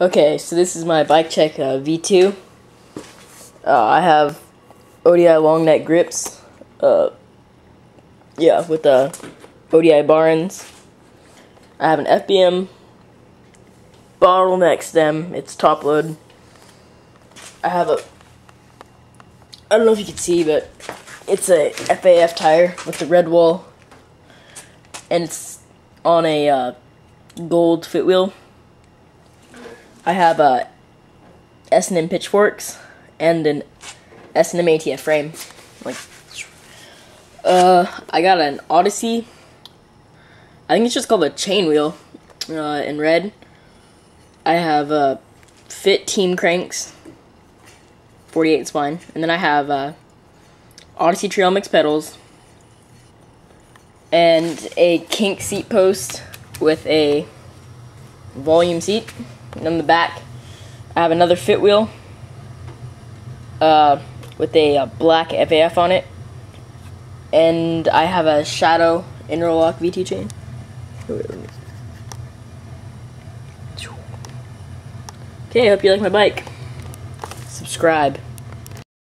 Okay, so this is my bike check V2. I have ODI long neck grips. Yeah, with the ODI Barnes. I have an FBM bottleneck stem. It's top load. I have a, I don't know if you can see, but it's a FAF tire with the red wall, and it's on a gold fit wheel. I have S&M pitchforks and an S&M ATF frame. I got an Odyssey. I think it's just called a chain wheel in red. I have Fit Team cranks, 48 spine, and then I have Odyssey Trail Mix pedals and a kink seat post with a volume seat. And on the back, I have another fit wheel with a black FAF on it, and I have a Shadow interlock V2 chain. Okay, I hope you like my bike. Subscribe.